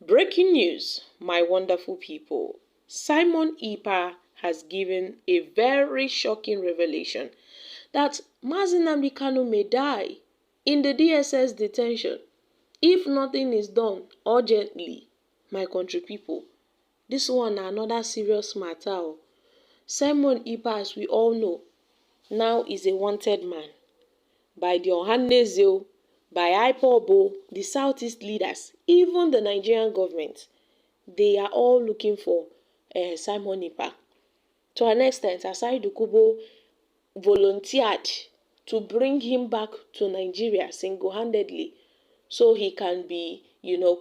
Breaking news, my wonderful people. Simon Ekpa has given a very shocking revelation that Nnamdi Kanu may die in the DSS detention if nothing is done urgently. My country people, this one na another serious matter. Simon Ekpa, as we all know, now is a wanted man by the Ohanese, by IPOB, the Southeast leaders, even the Nigerian government. They are all looking for Simon Ekpa. To an extent, Asari Dokubo volunteered to bring him back to Nigeria single-handedly so he can be,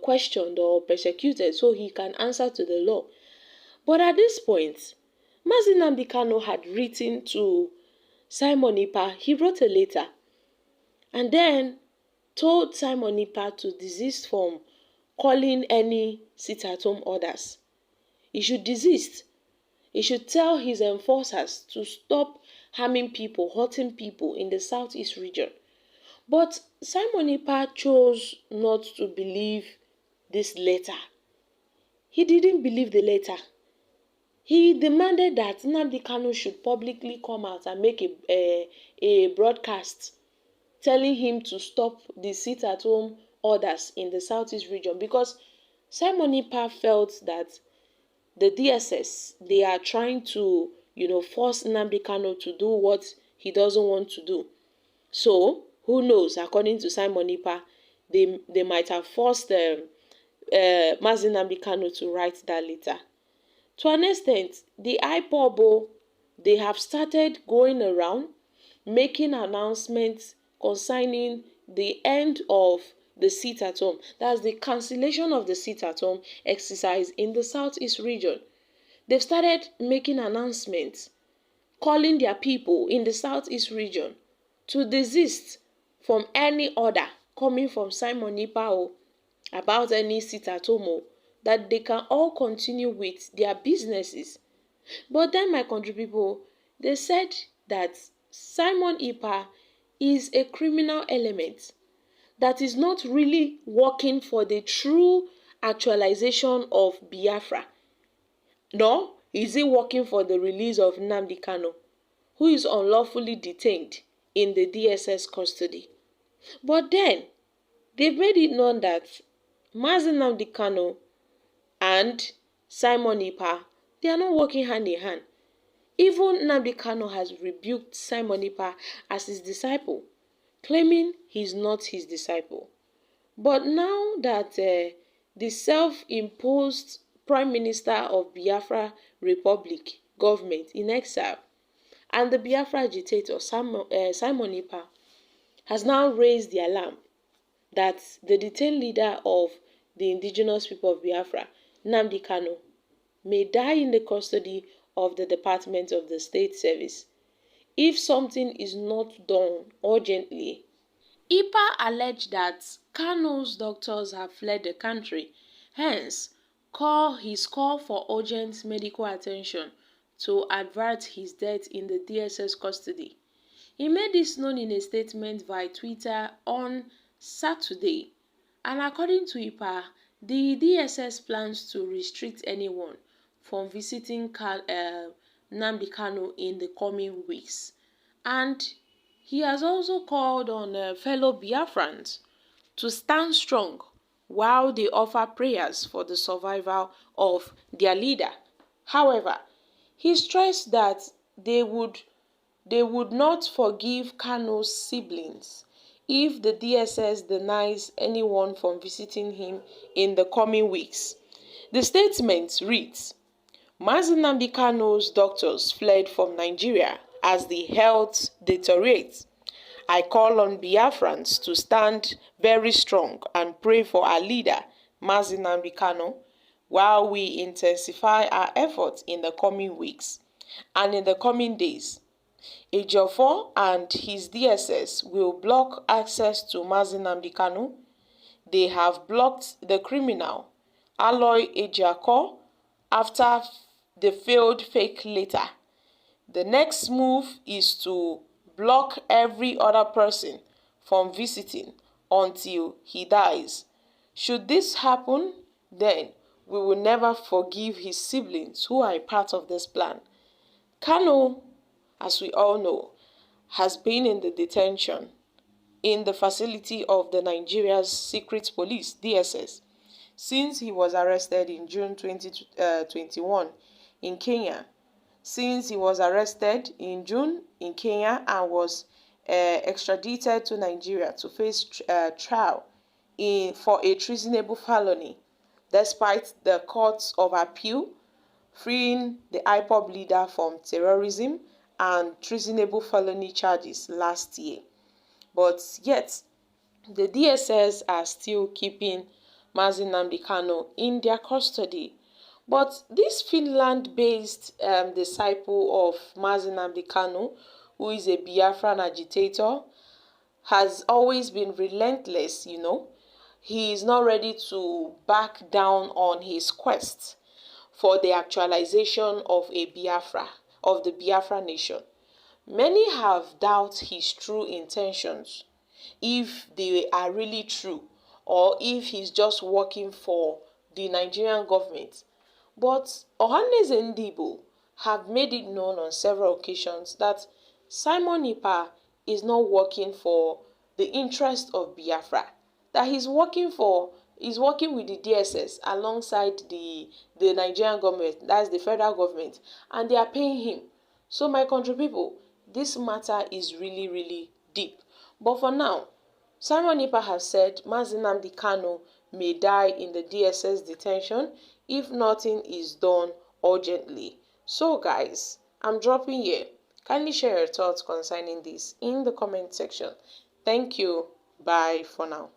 questioned or persecuted, so he can answer to the law. But at this point, Nnamdi Kanu had written to Simon Ekpa. He wrote a letter and then told Simon Ekpa to desist from calling any sit-at-home orders. He should desist. He should tell his enforcers to stop harming people, hurting people in the Southeast region. But Simon Ekpa chose not to believe this letter. He didn't believe the letter. He demanded that Nnamdi Kanu should publicly come out and make a broadcast telling him to stop the sit-at-home orders in the Southeast region, because Simon Ekpa felt that the DSS, they are trying to, force Nnamdi Kanu to do what he doesn't want to do. So, who knows, according to Simon Ekpa, they might have forced Nnamdi Kanu to write that letter. To an extent, the IPOB, they have started going around making announcements concerning the end of the sit-at-home. That's the cancellation of the sit-at-home exercise in the Southeast region. They've started making announcements, calling their people in the Southeast region to desist from any order coming from Simon Ekpa about any sit-at-home, that they can all continue with their businesses. But then, my country people, they said that Simon Ekpa is a criminal element that is not really working for the true actualization of Biafra. Nor is he working for the release of Nnamdi Kanu, who is unlawfully detained in the DSS custody. But then, they've made it known that Nnamdi Kanu and Simon Ekpa, they are not working hand in hand. Even Nnamdi Kanu has rebuked Simon Ekpa as his disciple, claiming he's not his disciple. But now that the self-imposed Prime Minister of Biafra Republic government in exile and the Biafra agitator Simon Ekpa has now raised the alarm that the detained leader of the indigenous people of Biafra, Nnamdi Kanu, may die in the custody of the Department of the State Service if something is not done urgently. Ekpa alleged that Kanu's doctors have fled the country, hence his call for urgent medical attention to avert his death in the DSS custody. He made this known in a statement via Twitter on Saturday, and according to Ekpa, the DSS plans to restrict anyone from visiting Nnamdi Kanu in the coming weeks. And he has also called on fellow Biafrans to stand strong while they offer prayers for the survival of their leader. However, he stressed that they would not forgive Kanu's siblings if the DSS denies anyone from visiting him in the coming weeks. The statement reads, Nnamdi Kanu's doctors fled from Nigeria as the health deteriorates. I call on Biafrans to stand very strong and pray for our leader, Nnamdi Kanu, while we intensify our efforts in the coming weeks and in the coming days. Ejiofor and his DSS will block access to Nnamdi Kanu. They have blocked the criminal Aloy Ejiakor after the failed fake letter. The next move is to block every other person from visiting until he dies. Should this happen, then we will never forgive his siblings who are a part of this plan. Kanu, as we all know, has been in the detention in the facility of the Nigeria's Secret Police, DSS, since he was arrested in June 2021 in Kenya. Since he was arrested in June in Kenya and was extradited to Nigeria to face trial for a treasonable felony, despite the courts of appeal freeing the IPOB leader from terrorism and treasonable felony charges last year. But yet, the DSS are still keeping Nnamdi Kanu in their custody. But this Finland-based disciple of Nnamdi Kanu, who is a Biafran agitator, has always been relentless, He is not ready to back down on his quest for the actualization of the Biafra nation. Many have doubted his true intentions, if they are really true, or if he's just working for the Nigerian government. But Ohanes Ndibo have made it known on several occasions that Simon Ekpa is not working for the interest of Biafra, that he's working with the DSS alongside the Nigerian government, that's the federal government, and they are paying him. So my country people, this matter is really, really deep. But for now, Simon Ekpa has said Nnamdi Kanu may die in the DSS detention if nothing is done urgently. So guys, I'm dropping here. Kindly share your thoughts concerning this in the comment section. Thank you. Bye for now.